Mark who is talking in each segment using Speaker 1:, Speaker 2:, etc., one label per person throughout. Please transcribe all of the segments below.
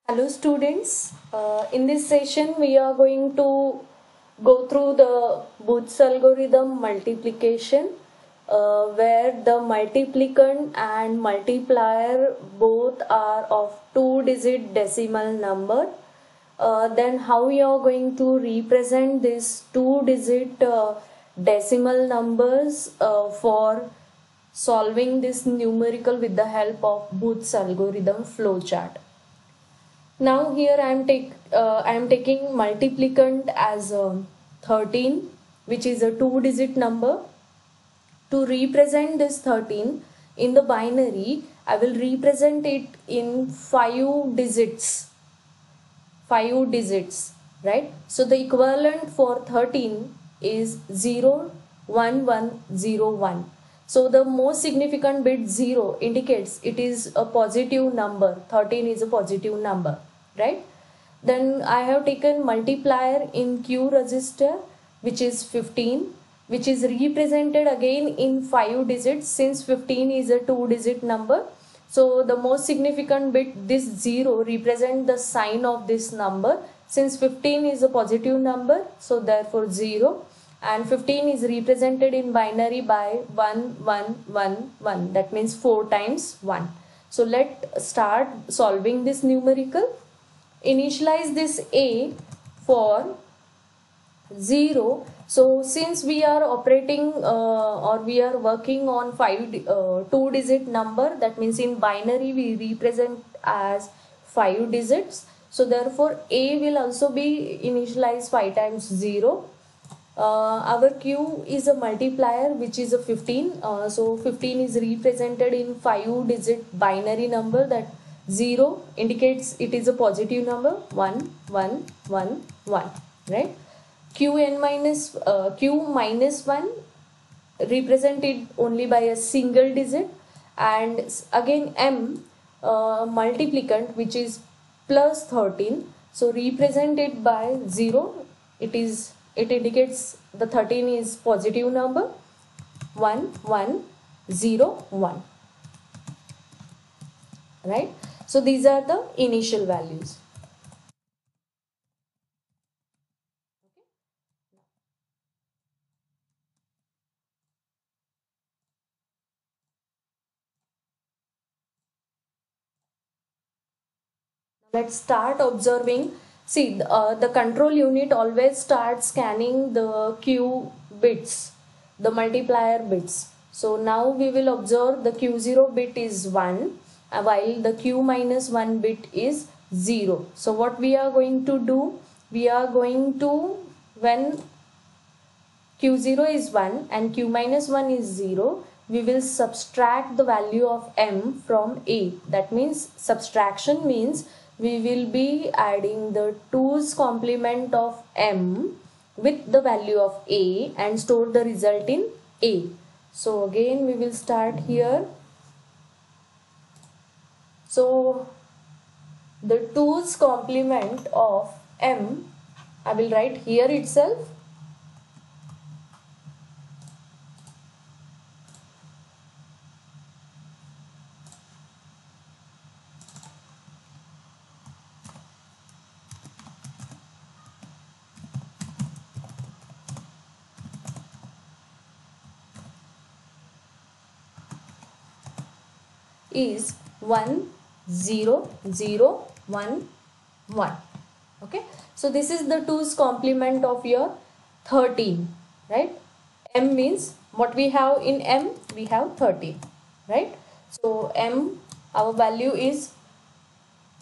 Speaker 1: Hello students, in this session we are going to go through the Booth's algorithm multiplication where the multiplicand and multiplier both are of two-digit decimal number. Then how you are going to represent these two-digit decimal numbers for solving this numerical with the help of Booth's algorithm flowchart. Now here I am taking multiplicand as 13, which is a two-digit number. To represent this 13 in the binary, I will represent it in five digits, right? So the equivalent for 13 is 01101. So the most significant bit 0 indicates it is a positive number. 13 is a positive number, right? Then I have taken multiplier in Q register, which is 15, which is represented again in 5 digits since 15 is a 2-digit number. So the most significant bit, this 0, represent the sign of this number. Since 15 is a positive number, so therefore 0. And 15 is represented in binary by 1, 1, 1, 1. That means 4 times 1. So let's start solving this numerical. Initialize this A for 0. So since we are operating or we are working on 2-digit number, that means in binary we represent as 5 digits. So therefore A will also be initialized 5 times 0. Our Q is a multiplier, which is a 15. So 15 is represented in 5-digit binary number. That 0 indicates it is a positive number. 1, 1, 1, 1, right? Q minus 1 represented only by a single digit, and again M multiplicand, which is plus 13, so represented by 0. It indicates the 13 is positive number. 1, 1, 0, 1, right? So these are the initial values. Let's start observing. See, the control unit always starts scanning the Q bits, the multiplier bits. So now we will observe the Q0 bit is 1, while the Q minus 1 bit is 0. So what we are going to do? We are going to, when Q0 is 1 and Q minus 1 is 0, we will subtract the value of M from A. That means subtraction means we will be adding the 2's complement of M with the value of A and store the result in A. So again we will start here. So the 2's complement of M, I will write here itself. Is 1 0 0 1 1. Okay, so this is the 2's complement of your 13, right? M means what we have in M, we have 13, right? So M, our value is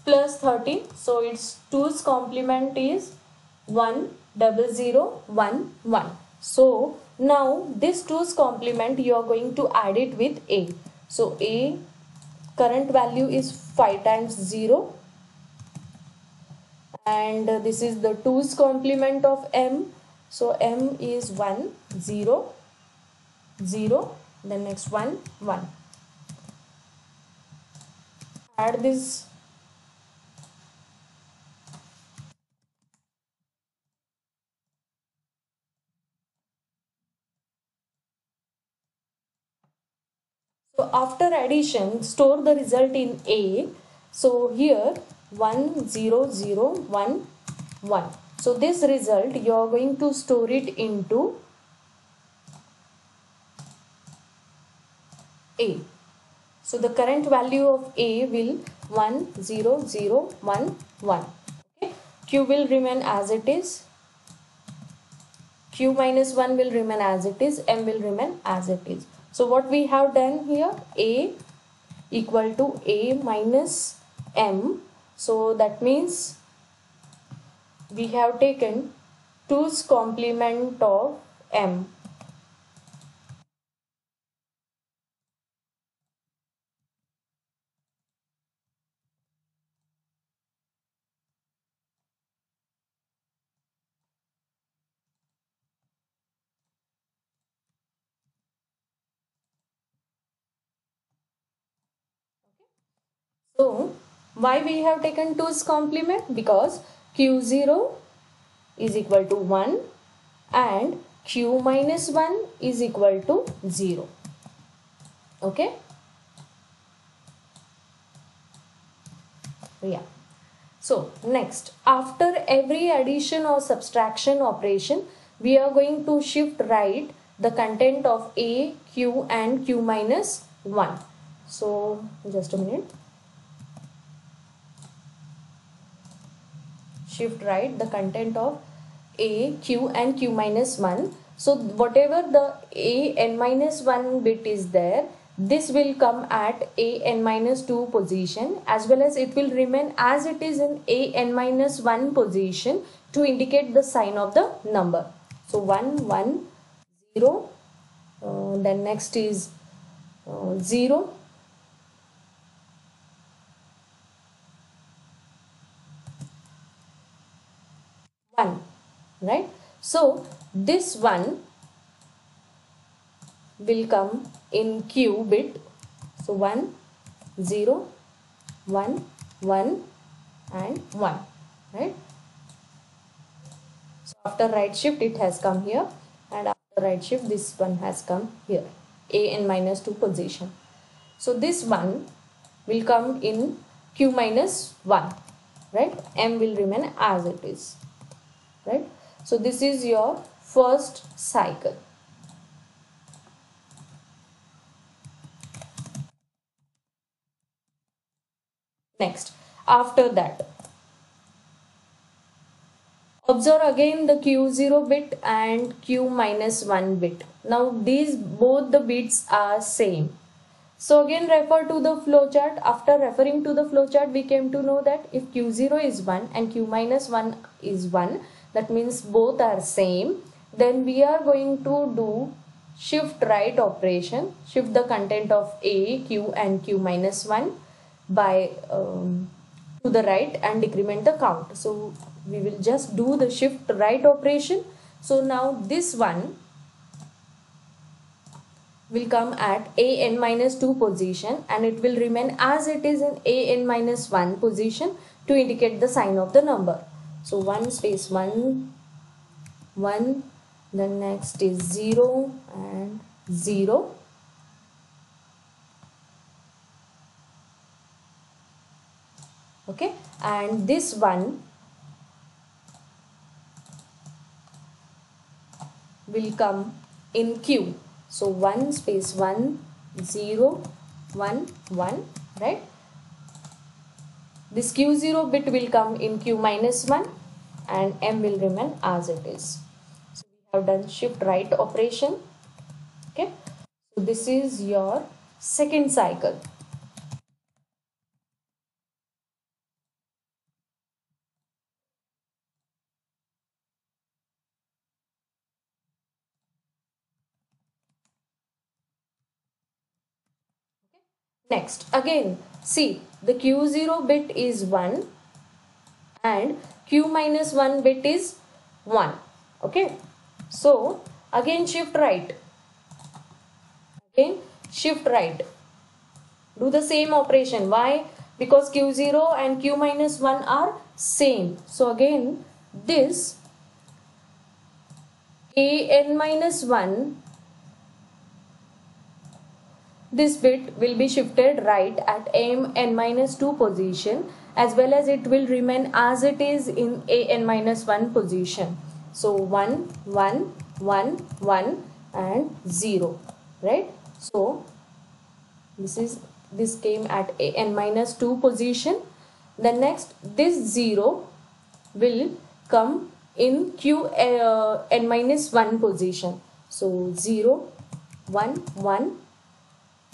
Speaker 1: plus 13, so its 2's complement is 1 0 0 1 1. So now this 2's complement you are going to add it with A. So A current value is 5 times 0, and this is the 2's complement of M. So M is 1 0 0, then next 1 1. Add this. So after addition, store the result in A. So here 1 0 0 1 1. So this result you are going to store it into A. So the current value of A will 1 0 0 1 1. Okay. Q will remain as it is. Q minus 1 will remain as it is. M will remain as it is. So what we have done here, A equal to A minus M. So that means we have taken 2's complement of M. So why we have taken 2's complement? Because Q0 is equal to 1 and Q minus 1 is equal to 0. Okay. Yeah. So next, after every addition or subtraction operation, we are going to shift right the content of A, Q and Q minus 1. So just a minute. Shift right the content of A, Q and Q minus 1. So whatever the A n minus 1 bit is there, this will come at A n minus 2 position, as well as it will remain as it is in A n minus 1 position to indicate the sign of the number. So 1 1 0, then next is 0, 1, right? So this 1 will come in Q bit. So 1 0 1 1 and 1, right? So after right shift it has come here, and after right shift this one has come here, A n minus 2 position. So this one will come in Q minus 1, right? M will remain as it is, right? So this is your first cycle. Next, after that, observe again the Q0 bit and Q minus 1 bit. Now these both the bits are same. So again refer to the flowchart. After referring to the flowchart, we came to know that if Q0 is 1 and Q minus 1 is 1, that means both are same. Then we are going to do shift right operation. Shift the content of A, Q and Q minus 1 by to the right and decrement the count. So we will just do the shift right operation. So now this one will come at A n minus 2 position, and it will remain as it is in A n minus 1 position to indicate the sign of the number. So 1 space 1 1, then next is 0 and 0. Okay, and this one will come in Q. So 1 space 1 0 1 1, right? This Q0 bit will come in Q minus 1 and M will remain as it is. So we have done shift right operation. Okay, so this is your second cycle. Next, again, see the Q0 bit is 1 and Q minus 1 bit is 1. Okay, so again shift right. Again shift right. Do the same operation. Why? Because Q0 and Q minus 1 are same. So again this A n minus 1 this bit will be shifted right at n minus 2 position, as well as it will remain as it is in n minus 1 position. So 1 1 1 1 and 0, right? So this came at n minus 2 position. Then next, this 0 will come in n minus 1 position. So 0 1 1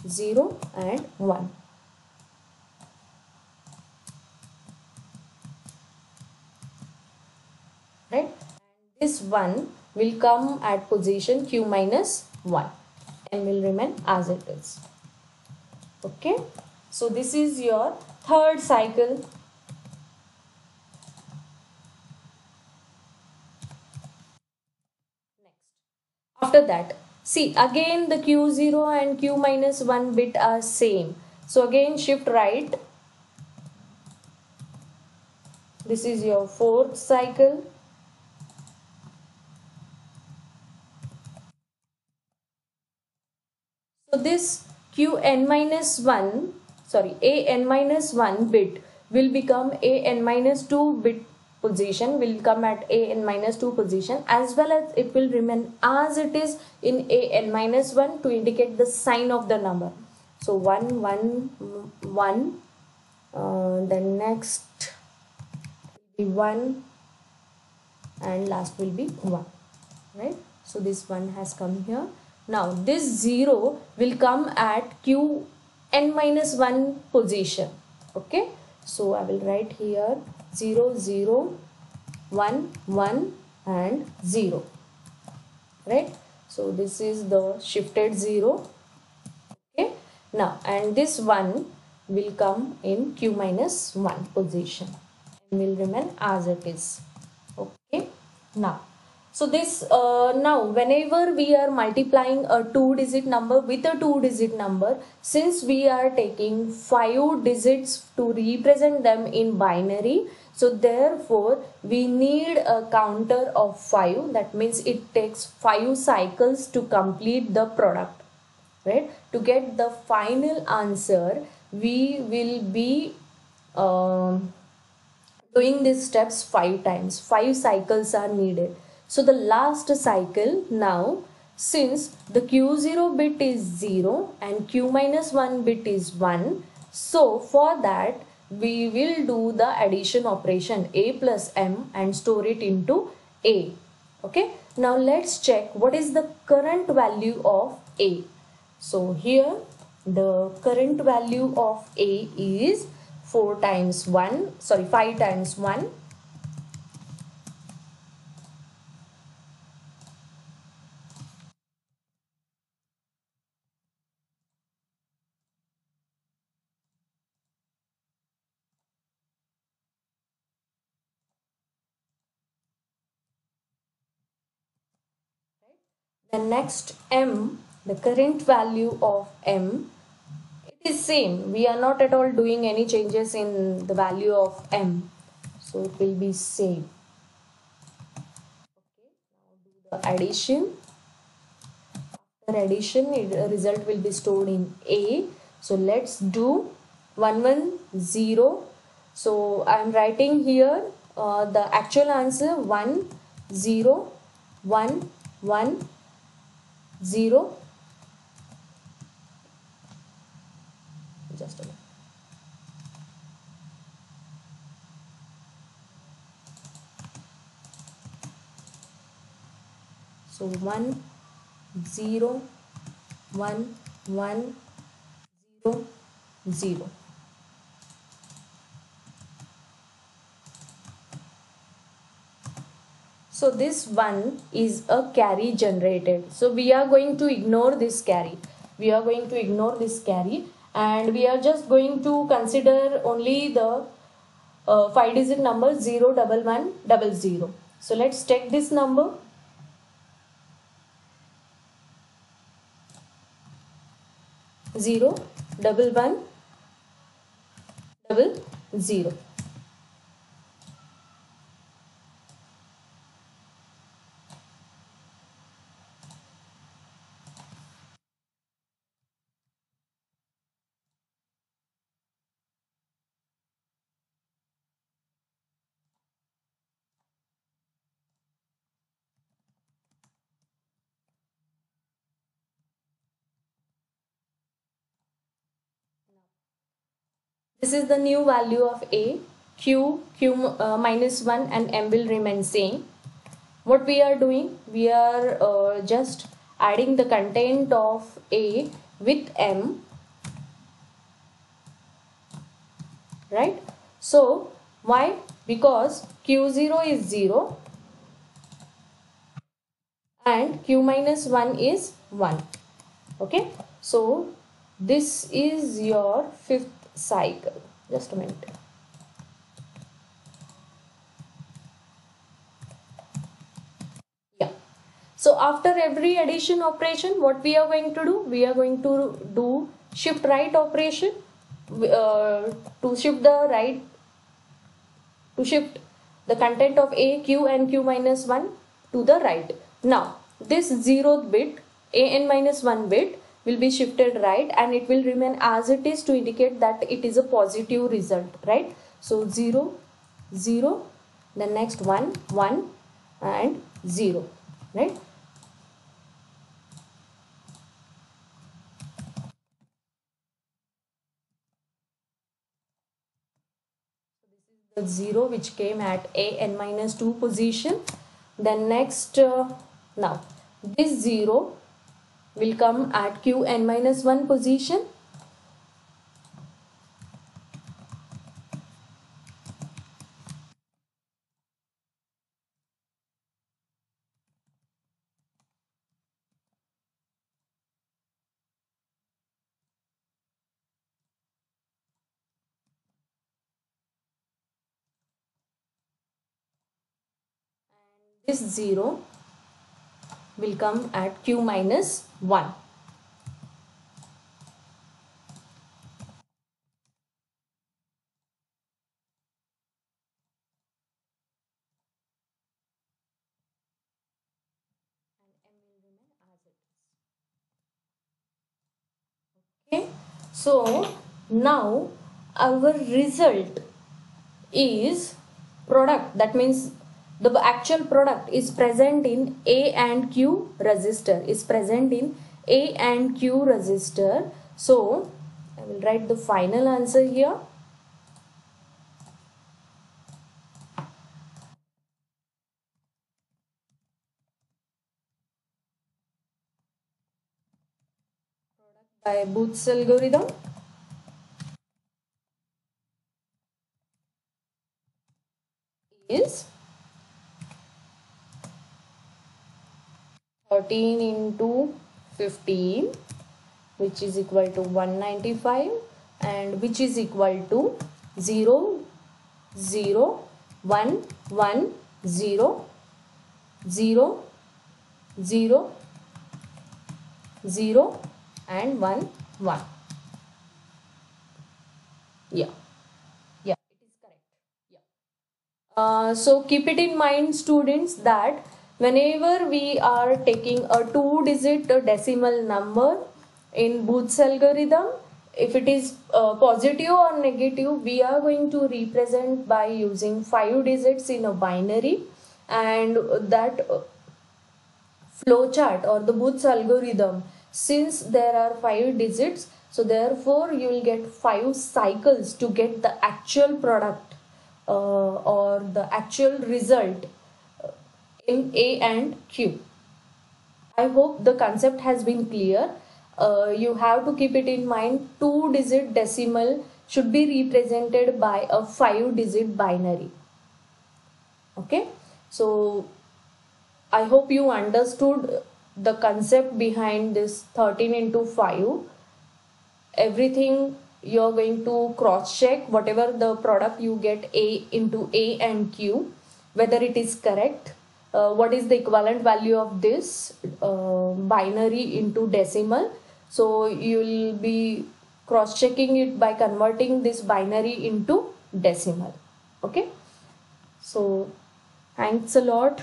Speaker 1: 0 and 1, right? This 1 will come at position q minus 1 and will remain as it is. Okay, so this is your third cycle. After that, see, again the q0 and q minus 1 bit are same. So again shift right. This is your fourth cycle. So this qn minus 1, sorry, an minus 1 bit will become an minus 2 bit position, will come at an minus 2 position, as well as it will remain as it is in an minus 1 to indicate the sign of the number. So 1 1 1, then next will be 1 and last will be 1, right? So this 1 has come here. Now this 0 will come at q n minus 1 position. Okay, so I will write here 0 0 1 1 and 0, right? So this is the shifted 0. Okay, now and this 1 will come in q minus 1 position and will remain as it is. Okay, now so this now whenever we are multiplying a 2-digit number with a 2-digit number, since we are taking 5 digits to represent them in binary, so therefore we need a counter of 5. That means it takes 5 cycles to complete the product, right? To get the final answer, we will be doing these steps 5 times. 5 cycles are needed. So the last cycle now, since the q0 bit is 0 and q minus 1 bit is 1, so for that we will do the addition operation a plus m and store it into a. Okay, now let's check what is the current value of a. So here the current value of a is 4 times 1, sorry 5 times 1, the next m, the current value of m, it is same. We are not at all doing any changes in the value of m, so it will be same. Okay, now do the addition. After addition, result will be stored in a. So let's do 1 1 0. So I am writing here the actual answer 1 0 1 1 0. Just a minute. So 1 0 1 1 0 0. So this 1 is a carry generated. So we are going to ignore this carry. We are going to ignore this carry and we are just going to consider only the 5-digit number 0 1 1 0 0. So let's take this number. Zero, double one, double 0. This is the new value of A. Q minus 1 and M will remain same. What we are doing? We are just adding the content of A with M, right? So why? Because Q0 is 0 and Q minus 1 is 1. Okay, so this is your fifth cycle. Just a minute. Yeah, so after every addition operation, what we are going to do? We are going to do shift right operation to shift the content of A, Q and Q minus 1 to the right. Now this 0th bit, an minus 1 bit, will be shifted right and it will remain as it is to indicate that it is a positive result, right? So 0 0, then next 1 1 and 0, right? The 0 which came at an minus 2 position. Then next now this 0 will come at Qn minus 1 position. This 0 will come at Q minus 1. Okay, so now our result is product, that means the actual product is present in A and Q resistor, So I will write the final answer here. By Booth's algorithm is 13 into 15, which is equal to 195 and which is equal to 0 0 1 1 0 0 0 0 and 1 1. Yeah, it is correct. So keep it in mind, students, that whenever we are taking a 2-digit decimal number in Booth's algorithm, if it is positive or negative, we are going to represent by using 5 digits in a binary, and that flowchart or the Booth's algorithm, since there are 5 digits, so therefore you will get 5 cycles to get the actual product or the actual result in A and Q. I hope the concept has been clear. You have to keep it in mind, 2-digit decimal should be represented by a 5-digit binary. Okay, so I hope you understood the concept behind this 13 into 5. Everything you're going to cross check, whatever the product you get A into A and Q, whether it is correct, what is the equivalent value of this binary into decimal. So you will be cross checking it by converting this binary into decimal. Okay, so thanks a lot.